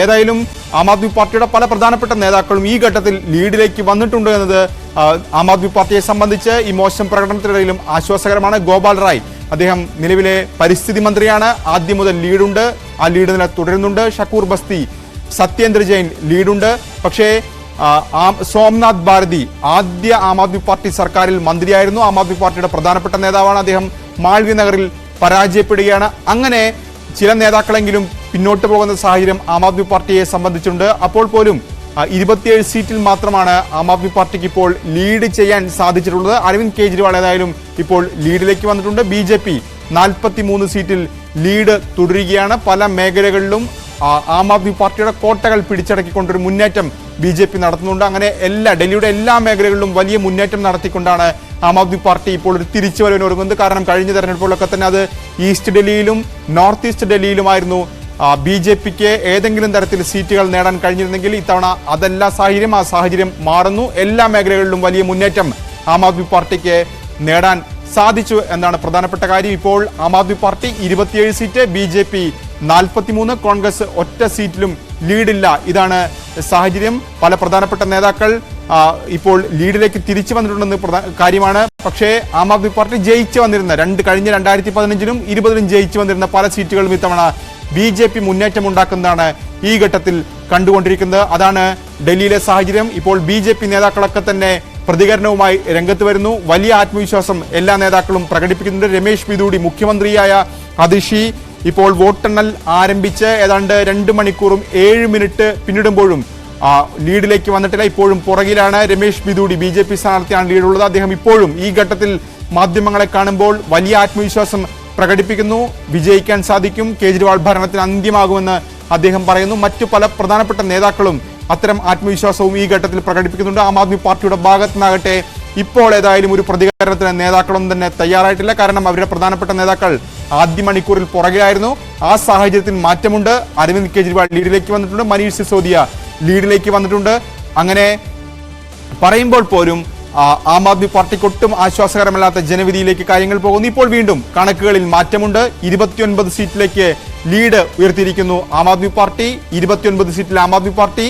ഏതായാലും ആം ആദ്മി പാർട്ടിയുടെ പല പ്രധാനപ്പെട്ട നേതാക്കളും ഈ ഘട്ടത്തിൽ ലീഡിലേക്ക് വന്നിട്ടുണ്ട് എന്നത് ആം ആദ്മി പാർട്ടിയെ സംബന്ധിച്ച് ഈ മോശം പ്രകടനത്തിനിടയിലും ആശ്വാസകരമാണ്. ഗോപാൽ റായ് അദ്ദേഹം നിലവിലെ പരിസ്ഥിതി മന്ത്രിയാണ്. ആദ്യം മുതൽ ലീഡുണ്ട്, ആ ലീഡ് നില തുടരുന്നുണ്ട്. ഷക്കൂർ ബസ്തി, സത്യേന്ദ്ര ജെയിൻ ലീഡുണ്ട്. പക്ഷേ സോംനാഥ് ഭാരതി ആദ്യ ആം ആദ്മി പാർട്ടി സർക്കാരിൽ മന്ത്രിയായിരുന്നു. ആം ആദ്മി പാർട്ടിയുടെ പ്രധാനപ്പെട്ട നേതാവാണ്. അദ്ദേഹം മാൾവ്യ നഗറിൽ പരാജയപ്പെടുകയാണ്. അങ്ങനെ ചില നേതാക്കളെങ്കിലും പിന്നോട്ട് പോകുന്ന സാഹചര്യം ആം ആദ്മി പാർട്ടിയെ സംബന്ധിച്ചുണ്ട്. അപ്പോൾ പോലും 27 സീറ്റിൽ മാത്രമാണ് ആം ആദ്മി പാർട്ടിക്ക് ഇപ്പോൾ ലീഡ് ചെയ്യാൻ സാധിച്ചിട്ടുള്ളത്. അരവിന്ദ് കെജ്രിവാൾ ഏതായാലും ഇപ്പോൾ ലീഡിലേക്ക് വന്നിട്ടുണ്ട്. BJP 43 സീറ്റിൽ ലീഡ് തുടരുകയാണ്. പല മേഖലകളിലും ആം ആദ്മി പാർട്ടിയുടെ കോട്ടകൾ പിടിച്ചടക്കിക്കൊണ്ടൊരു മുന്നേറ്റം BJP നടത്തുന്നുണ്ട്. അങ്ങനെ ഡൽഹിയുടെ എല്ലാ മേഖലകളിലും വലിയ മുന്നേറ്റം നടത്തിക്കൊണ്ടാണ് ആം ആദ്മി പാർട്ടി ഇപ്പോൾ ഒരു തിരിച്ചുവരവിന് ഒരുങ്ങുന്നത്. കാരണം കഴിഞ്ഞ തെരഞ്ഞെടുപ്പുകളൊക്കെ തന്നെ അത് ഈസ്റ്റ് ഡൽഹിയിലും നോർത്ത് ഈസ്റ്റ് ഡൽഹിയിലുമായിരുന്നു BJPക്ക് ഏതെങ്കിലും തരത്തിൽ സീറ്റുകൾ നേടാൻ കഴിഞ്ഞിരുന്നെങ്കിൽ ഇത്തവണ അതല്ല സാഹചര്യം. ആ സാഹചര്യം മാറുന്നു. എല്ലാ മേഖലകളിലും വലിയ മുന്നേറ്റം ആം ആദ്മി പാർട്ടിക്ക് നേടാൻ സാധിച്ചു എന്നാണ് പ്രധാനപ്പെട്ട കാര്യം. ഇപ്പോൾ ആം ആദ്മി പാർട്ടി 27 സീറ്റ്, BJP 43, കോൺഗ്രസ് ഒറ്റ സീറ്റിലും ലീഡില്ല. ഇതാണ് സാഹചര്യം. പല പ്രധാനപ്പെട്ട നേതാക്കൾ ഇപ്പോൾ ലീഡിലേക്ക് തിരിച്ചു വന്നിട്ടുണ്ടെന്ന് കാര്യമാണ്. പക്ഷേ ആം ആദ്മി പാർട്ടി ജയിച്ചു വന്നിരുന്ന കഴിഞ്ഞ 2015-ലും 20-ലും ജയിച്ചു വന്നിരുന്ന പല സീറ്റുകളും ഇത്തവണ BJP മുന്നേറ്റം ഉണ്ടാക്കുന്നതാണ് ഈ ഘട്ടത്തിൽ കണ്ടുകൊണ്ടിരിക്കുന്നത്. അതാണ് ഡൽഹിയിലെ സാഹചര്യം. ഇപ്പോൾ BJP നേതാക്കളൊക്കെ തന്നെ പ്രതികരണവുമായി രംഗത്ത് വരുന്നു. വലിയ ആത്മവിശ്വാസം എല്ലാ നേതാക്കളും പ്രകടിപ്പിക്കുന്നുണ്ട്. രമേശ് ബിദൂടി, മുഖ്യമന്ത്രിയായ അതിഷി ഇപ്പോൾ വോട്ടെണ്ണൽ ആരംഭിച്ച് ഏതാണ്ട് 2 മണിക്കൂറും 7 മിനിറ്റ് പിന്നിടുമ്പോഴും ലീഡിലേക്ക് വന്നിട്ടില്ല. ഇപ്പോഴും പുറകിലാണ് രമേശ് ബിദൂടി. BJP സ്ഥാനാർത്ഥിയാണ് ലീഡുള്ളത്. അദ്ദേഹം ഇപ്പോഴും ഈ ഘട്ടത്തിൽ മാധ്യമങ്ങളെ കാണുമ്പോൾ വലിയ ആത്മവിശ്വാസം പ്രകടിപ്പിക്കുന്നു. വിജയിക്കാൻ സാധിക്കും, കേജ്രിവാൾ ഭരണത്തിന് അന്ത്യമാകുമെന്ന് അദ്ദേഹം പറയുന്നു. മറ്റു പല പ്രധാനപ്പെട്ട നേതാക്കളും അത്തരം ആത്മവിശ്വാസവും ഈ ഘട്ടത്തിൽ പ്രകടിപ്പിക്കുന്നുണ്ട്. ആം ആദ്മി പാർട്ടിയുടെ ഭാഗത്തുനിന്നാകട്ടെ ഇപ്പോൾ ഏതായാലും ഒരു പ്രതികരണത്തിന് നേതാക്കളൊന്നും തന്നെ തയ്യാറായിട്ടില്ല. കാരണം അവരുടെ പ്രധാനപ്പെട്ട നേതാക്കൾ ആദ്യ മണിക്കൂറിൽ പുറകിലായിരുന്നു. ആ സാഹചര്യത്തിൽ മാറ്റമുണ്ട്. അരവിന്ദ് കെജ്രിവാൾ ലീഡിലേക്ക് വന്നിട്ടുണ്ട്. മനീഷ് സിസോദിയ ലീഡിലേക്ക് വന്നിട്ടുണ്ട്. അങ്ങനെ പറയുമ്പോൾ പോലും ആം ആദ്മി പാർട്ടിക്ക് ഒട്ടും ആശ്വാസകരമല്ലാത്ത ജനവിധിയിലേക്ക് കാര്യങ്ങൾ പോകുന്നു. ഇപ്പോൾ വീണ്ടും കണക്കുകളിൽ മാറ്റമുണ്ട്. 29 സീറ്റിലേക്ക് ലീഡ് ഉയർത്തിയിരിക്കുന്നു ആം ആദ്മി പാർട്ടി. 29 സീറ്റിൽ ആം ആദ്മി പാർട്ടി,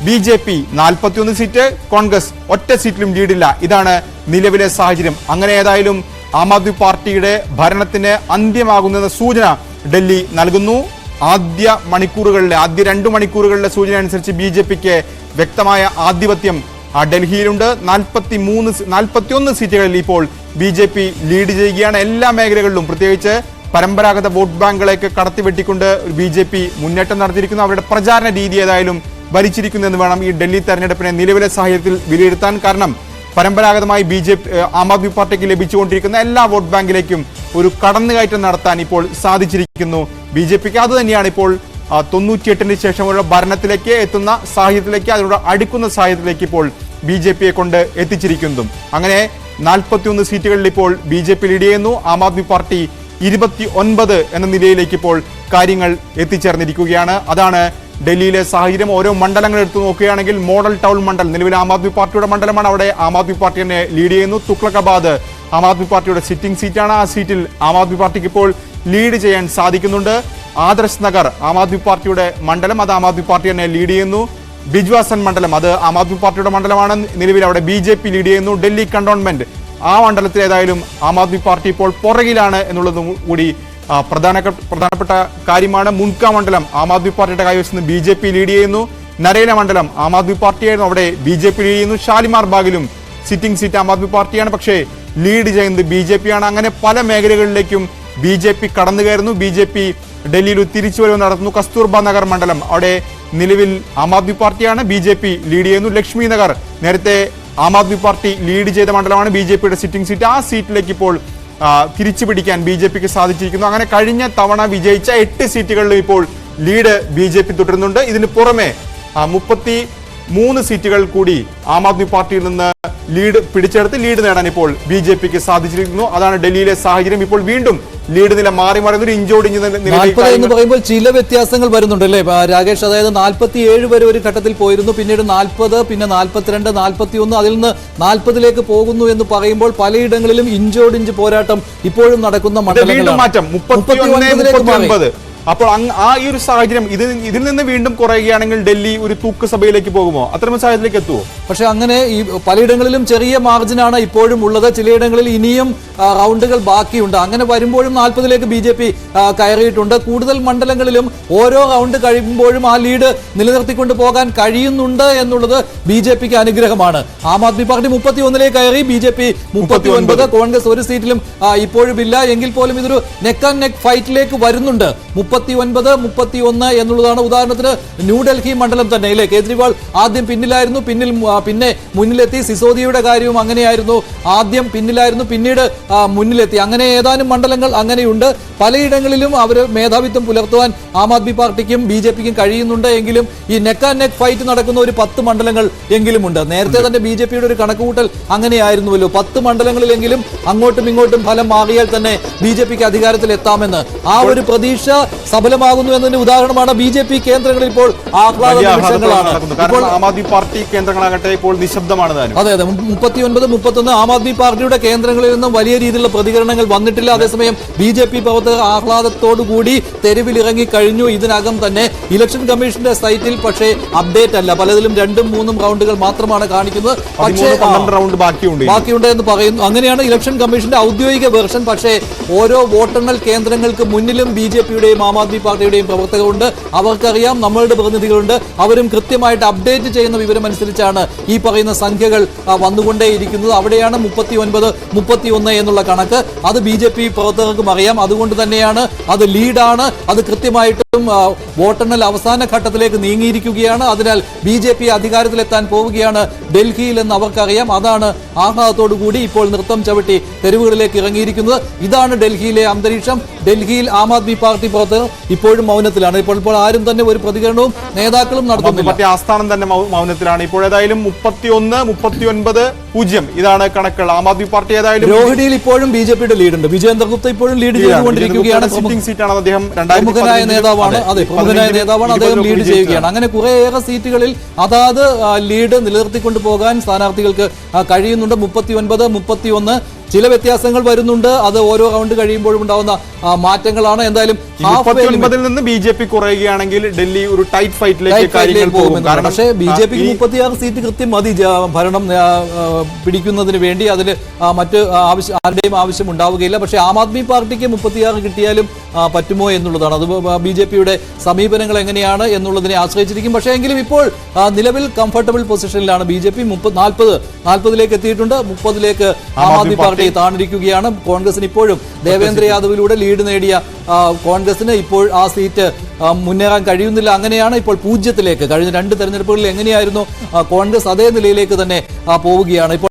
BJP 41 സീറ്റ്, കോൺഗ്രസ് ഒറ്റ സീറ്റിലും ലീഡില്ല. ഇതാണ് നിലവിലെ സാഹചര്യം. അങ്ങനെ ഏതായാലും ആം ആദ്മി പാർട്ടിയുടെ ഭരണത്തിന് അന്ത്യമാകുന്ന സൂചന ഡൽഹി നൽകുന്നു. ആദ്യ 2 മണിക്കൂറുകളിലെ സൂചന അനുസരിച്ച് BJPക്ക് വ്യക്തമായ ആധിപത്യം ഡൽഹിയിലുണ്ട്. 41 സീറ്റുകളിൽ ഇപ്പോൾ BJP ലീഡ് ചെയ്യുകയാണ്. എല്ലാ മേഖലകളിലും പ്രത്യേകിച്ച് പരമ്പരാഗത വോട്ട് ബാങ്കുകളേക്ക് കടത്തിവെട്ടിക്കൊണ്ട് BJP മുന്നേറ്റം നടത്തിയിരിക്കുന്നു. അവരുടെ പ്രചാരണ രീതി ഏതായാലും ഭരിച്ചിരിക്കുന്നു എന്ന് വേണം ഈ ഡൽഹി തെരഞ്ഞെടുപ്പിനെ നിലവിലെ സാഹചര്യത്തിൽ വിലയിരുത്താൻ. കാരണം പരമ്പരാഗതമായി ആം ആദ്മി പാർട്ടിക്ക് ലഭിച്ചുകൊണ്ടിരിക്കുന്ന എല്ലാ വോട്ട് ബാങ്കിലേക്കും ഒരു കടന്നുകയറ്റം നടത്താൻ ഇപ്പോൾ സാധിച്ചിരിക്കുന്നു BJPക്ക്. അതുതന്നെയാണ് ഇപ്പോൾ 98-ന് ശേഷമുള്ള ഭരണത്തിലേക്ക് എത്തുന്ന സാഹചര്യത്തിലേക്ക്, അതിലൂടെ അടുക്കുന്ന സാഹചര്യത്തിലേക്ക് ഇപ്പോൾ BJPയെ കൊണ്ട് എത്തിച്ചിരിക്കുന്നതും. അങ്ങനെ 41 സീറ്റുകളിൽ ഇപ്പോൾ BJP ലീഡ് ചെയ്യുന്നു. ആം ആദ്മി പാർട്ടി 29 എന്ന നിലയിലേക്ക് ഇപ്പോൾ കാര്യങ്ങൾ എത്തിച്ചേർന്നിരിക്കുകയാണ്. അതാണ് ഡൽഹിയിലെ സാഹചര്യം. ഓരോ മണ്ഡലങ്ങൾ എടുത്തു നോക്കുകയാണെങ്കിൽ മോഡൽ ടൗൺ മണ്ഡലം നിലവിൽ ആം ആദ്മി പാർട്ടിയുടെ മണ്ഡലമാണ്. അവിടെ ആം ആദ്മി പാർട്ടി തന്നെ ലീഡ് ചെയ്യുന്നു. തുഗ്ലക്കാബാദ് ആം ആദ്മി പാർട്ടിയുടെ സിറ്റിംഗ് സീറ്റാണ്. ആ സീറ്റിൽ ആം ആദ്മി പാർട്ടിക്ക് ഇപ്പോൾ ലീഡ് ചെയ്യാൻ സാധിക്കുന്നുണ്ട്. ആദർശ് നഗർ ആം ആദ്മി പാർട്ടിയുടെ മണ്ഡലം, അത് ആം ആദ്മി പാർട്ടി തന്നെ ലീഡ് ചെയ്യുന്നു. ബിജ്വാസൻ മണ്ഡലം അത് ആം ആദ്മി പാർട്ടിയുടെ മണ്ഡലമാണ്. നിലവിൽ അവിടെ BJP ലീഡ് ചെയ്യുന്നു. ഡൽഹി കണ്ടോൺമെന്റ് ആ മണ്ഡലത്തിൽ ഏതായാലും ആം ആദ്മി പാർട്ടി ഇപ്പോൾ പുറകിലാണ് എന്നുള്ളതും കൂടി പ്രധാനപ്പെട്ട കാര്യമാണ്. മുൻക മണ്ഡലം ആം ആദ്മി പാർട്ടിയുടെ കൈവശം BJP ലീഡ് ചെയ്യുന്നു. നരേല മണ്ഡലം ആം ആദ്മി പാർട്ടിയായിരുന്നു, അവിടെ BJP ലീഡ് ചെയ്യുന്നു. ഷാലിമാർ ബാഗിലും സിറ്റിംഗ് സീറ്റ് ആം ആദ്മി പാർട്ടിയാണ്, പക്ഷേ ലീഡ് ചെയ്യുന്നത് BJP ആണ്. അങ്ങനെ പല മേഖലകളിലേക്കും BJP കടന്നു കയറുന്നു. BJP ഡൽഹിയിൽ തിരിച്ചുവരവ് നടത്തുന്നു. കസ്തൂർബ നഗർ മണ്ഡലം അവിടെ നിലവിൽ ആം ആദ്മി പാർട്ടിയാണ്, BJP ലീഡ് ചെയ്യുന്നു. ലക്ഷ്മി നഗർ നേരത്തെ ആം ആദ്മി പാർട്ടി ലീഡ് ചെയ്ത മണ്ഡലമാണ്, BJPയുടെ സിറ്റിംഗ് സീറ്റ്. ആ സീറ്റിലേക്ക് ഇപ്പോൾ തിരിച്ചു പിടിക്കാൻ BJPക്ക് സാധിച്ചിരിക്കുന്നു. അങ്ങനെ കഴിഞ്ഞ തവണ വിജയിച്ച 8 സീറ്റുകളിലും ഇപ്പോൾ ലീഡ് BJP തുടരുന്നുണ്ട്. ഇതിന് പുറമെ 33 സീറ്റുകൾ കൂടി ആം ആദ്മി പാർട്ടിയിൽ നിന്ന് പിടിച്ചെടുത്ത് ലീഡ് നേടാൻ ഇപ്പോൾ BJPക്ക് സാധിച്ചിരിക്കുന്നു. അതാണ് ഡൽഹിയിലെ സാഹചര്യം. ഇപ്പോൾ വീണ്ടും ലീഡ് നില മാറി മറിയുന്ന ഇഞ്ചോടിഞ്ഞ് എന്ന് പറയുമ്പോൾ ചില വ്യത്യാസങ്ങൾ വരുന്നുണ്ട് അല്ലേ രാകേഷ്? അതായത് 47 വരെ ഒരു ഘട്ടത്തിൽ പോയിരുന്നു, പിന്നീട് 40, പിന്നെ 42, 41, അതിൽ നിന്ന് 40ലേക്ക് പോകുന്നു എന്ന് പറയുമ്പോൾ പലയിടങ്ങളിലും ഇഞ്ചോടിഞ്ച് പോരാട്ടം ഇപ്പോഴും നടക്കുന്ന മണ്ഡലങ്ങളിലാണ്. അപ്പോൾ ഈ ഒരു സാഹചര്യം ഇതിൽ നിന്ന് വീണ്ടും കുറയുകയാണെങ്കിൽ ഡൽഹി ഒരു തൂക്കുസഭയിലേക്ക് പോകുമോ? അത്തരം സാഹചര്യത്തിലേക്ക് എത്തുമോ? പക്ഷെ അങ്ങനെ ഈ പലയിടങ്ങളിലും ചെറിയ മാർജിനാണ് ഇപ്പോഴും ഉള്ളത്. ചിലയിടങ്ങളിൽ ഇനിയും റൗണ്ടുകൾ ബാക്കിയുണ്ട്. അങ്ങനെ വരുമ്പോഴും 40ലേക്ക് BJP കയറിയിട്ടുണ്ട്. കൂടുതൽ മണ്ഡലങ്ങളിലും ഓരോ റൗണ്ട് കഴിയുമ്പോഴും ആ ലീഡ് നിലനിർത്തിക്കൊണ്ട് പോകാൻ കഴിയുന്നുണ്ട് എന്നുള്ളത് BJPക്ക് അനുഗ്രഹമാണ്. ആം ആദ്മി പാർട്ടി 31ലേക്ക് കയറി, BJP 39, കോൺഗ്രസ് ഒരു സീറ്റിലും ഇപ്പോഴും ഇല്ല. എങ്കിൽ പോലും ഇതൊരു നെക്ക് ആൻഡ് നെക്ക് ഫൈറ്റിലേക്ക് വരുന്നുണ്ട്. 39, 31 എന്നുള്ളതാണ്. ഉദാഹരണത്തിന് ന്യൂഡൽഹി മണ്ഡലം തന്നെ ഇല്ലേ, കേജ്രിവാൾ ആദ്യം പിന്നിലായിരുന്നു, പിന്നെ മുന്നിലെത്തി. സിസോദിയുടെ കാര്യവും അങ്ങനെയായിരുന്നു, ആദ്യം പിന്നിലായിരുന്നു, പിന്നീട് മുന്നിലെത്തി. അങ്ങനെ ഏതാനും മണ്ഡലങ്ങൾ അങ്ങനെയുണ്ട്. പലയിടങ്ങളിലും അവർ മേധാവിത്വം പുലർത്തുവാൻ ആം ആദ്മി പാർട്ടിക്കും BJPക്കും കഴിയുന്നുണ്ട്. എങ്കിലും ഈ നെക്ക് ആൻഡ് നെക്ക് ഫൈറ്റ് നടക്കുന്ന ഒരു 10 മണ്ഡലങ്ങൾ എങ്കിലും ഉണ്ട്. നേരത്തെ തന്നെ BJPയുടെ ഒരു കണക്കുകൂട്ടൽ അങ്ങനെയായിരുന്നുവല്ലോ, 10 മണ്ഡലങ്ങളിലെങ്കിലും അങ്ങോട്ടും ഇങ്ങോട്ടും ഫലം മാറിയാൽ തന്നെ BJPക്ക് അധികാരത്തിൽ എത്താമെന്ന്. ആ ഒരു പ്രതീക്ഷ സഫലമാകുന്നു എന്നതിന് ഉദാഹരണമാണ് BJP കേന്ദ്രങ്ങളിൽ ഇപ്പോൾ ആഹ്ലാദ നിമിഷങ്ങളാണ്. ആം ആദ്മി പാർട്ടി കേന്ദ്രങ്ങളാകട്ടെ ഇപ്പോൾ നിശബ്ദമാണ്. അതെ, 39, 31 ആം ആദ്മി പാർട്ടിയുടെ കേന്ദ്രങ്ങളിൽ നിന്നും വലിയ രീതിയിലുള്ള പ്രതികരണങ്ങൾ വന്നിട്ടില്ല. അതേസമയം BJP പ്രവർത്തകർ ആഹ്ലാദത്തോടുകൂടി തെരുവിലിറങ്ങി കഴിഞ്ഞു. ഇതിനകം തന്നെ ഇലക്ഷൻ കമ്മീഷന്റെ സൈറ്റിൽ പക്ഷേ അപ്ഡേറ്റ് അല്ല, പലതിലും 2ഉം 3ഉം റൗണ്ടുകൾ മാത്രമാണ് കാണിക്കുന്നത്. പക്ഷേ 12 റൗണ്ട് ബാക്കിയുണ്ട് എന്ന് പറയുന്നു. അങ്ങനെയാണ് ഇലക്ഷൻ കമ്മീഷന്റെ ഔദ്യോഗിക വെർഷൻ. പക്ഷേ ഓരോ വോട്ടെണ്ണൽ കേന്ദ്രങ്ങൾക്ക് മുന്നിലും BJPയുടെയും ആം ആദ്മി പാർട്ടിയുടെയും പ്രവർത്തകരുണ്ട്. അവർക്കറിയാം, നമ്മളുടെ പ്രതിനിധികളുണ്ട്, അവരും കൃത്യമായിട്ട് അപ്ഡേറ്റ് ചെയ്യുന്ന വിവരം അനുസരിച്ചാണ് ഈ പറയുന്ന സംഖ്യകൾ വന്നുകൊണ്ടേയിരിക്കുന്നത്. അവിടെയാണ് 39, 31 എന്നുള്ള കണക്ക്. അത് BJP പ്രവർത്തകർക്കും അറിയാം. അതുകൊണ്ട് തന്നെയാണ് അത് ലീഡാണ്. അത് കൃത്യമായിട്ടും വോട്ടെണ്ണൽ അവസാന ഘട്ടത്തിലേക്ക് നീങ്ങിയിരിക്കുകയാണ്. അതിനാൽ BJP അധികാരത്തിലെത്താൻ പോവുകയാണ് ഡൽഹിയിൽ എന്ന് അവർക്കറിയാം. അതാണ് ആഹ്ലാദത്തോടു കൂടി ഇപ്പോൾ നൃത്തം ചവിട്ടി തെരുവുകളിലേക്ക് ഇറങ്ങിയിരിക്കുന്നത്. ഇതാണ് ഡൽഹിയിലെ അന്തരീക്ഷം. ഡൽഹിയിൽ ആം ആദ്മി പാർട്ടി പ്രവർത്തകർ ഇപ്പോഴും മൗനത്തിലാണ്. ഇപ്പോൾ ആരും തന്നെ ഒരു പ്രതികരണവും നേതാക്കളും നടത്തുന്നില്ല. ആസ്ഥാനം തന്നെ മൗനത്തിലാണ്. ഇപ്പോൾ ഏതായാലും 31, 39, 0 ഇതാണ് കണക്കുകൾ. ആം ആദ്മി പാർട്ടി ഏതായാലും രോഹിണിയിൽ ഇപ്പോഴും BJPയുടെ ലീഡുണ്ട്. വിജയേന്ദ്ര ഗുപ്ത ഇപ്പോഴും ലീഡ് ചെയ്തുകൊണ്ടിരിക്കുകയാണ്. പ്രമുഖനായ നേതാവാണ്. അതെ, പ്രമുഖനായ നേതാവാണ്. അദ്ദേഹം ലീഡ് ചെയ്യുകയാണ്. അങ്ങനെ കുറേയേറെ സീറ്റുകളിൽ അതാത് ലീഡ് നിലനിർത്തിക്കൊണ്ട് പോകാൻ സ്ഥാനാർത്ഥികൾക്ക് കഴിയുന്നുണ്ട്. 39, 31 ചില വ്യത്യാസങ്ങൾ വരുന്നുണ്ട്. അത് ഓരോ റൗണ്ട് കഴിയുമ്പോഴും ഉണ്ടാവുന്ന മാറ്റങ്ങളാണ്. എന്തായാലും 39ൽ നിന്ന് BJP കുറയുകയാണെങ്കിൽ ഡൽഹി ഒരു ടൈറ്റ് ഫൈറ്റിലേക്ക് പോകും. പക്ഷേ BJPക്ക് 36 സീറ്റ് കൃത്യം മതി ഭരണം പിടിക്കുന്നതിന് വേണ്ടി. അതിൽ മറ്റ് ആരുടെയും ആവശ്യം ഉണ്ടാവുകയില്ല. പക്ഷേ ആം ആദ്മി പാർട്ടിക്ക് 36 കിട്ടിയാലും പറ്റുമോ എന്നുള്ളതാണ്. അത് BJPയുടെ സമീപനങ്ങൾ എങ്ങനെയാണ് എന്നുള്ളതിനെ ആശ്രയിച്ചിരിക്കും. പക്ഷേ എങ്കിലും ഇപ്പോൾ നിലവിൽ കംഫർട്ടബിൾ പൊസിഷനിലാണ് BJP. 40ലേക്ക് എത്തിയിട്ടുണ്ട്. 30ലേക്ക് ആം ആദ്മി പാർട്ടി താണിരിക്കുകയാണ്. കോൺഗ്രസിന് ഇപ്പോഴും ദേവേന്ദ്ര യാദവിലൂടെ ലീഡ് നേടിയ കോൺഗ്രസിന് ഇപ്പോൾ ആ സീറ്റ് മുന്നേറാൻ കഴിയുന്നില്ല. അങ്ങനെയാണ് ഇപ്പോൾ 0ലേക്ക്. കഴിഞ്ഞ 2 തെരഞ്ഞെടുപ്പുകളിൽ എങ്ങനെയായിരുന്നു കോൺഗ്രസ്, അതേ നിലയിലേക്ക് തന്നെ പോവുകയാണ് ഇപ്പോൾ.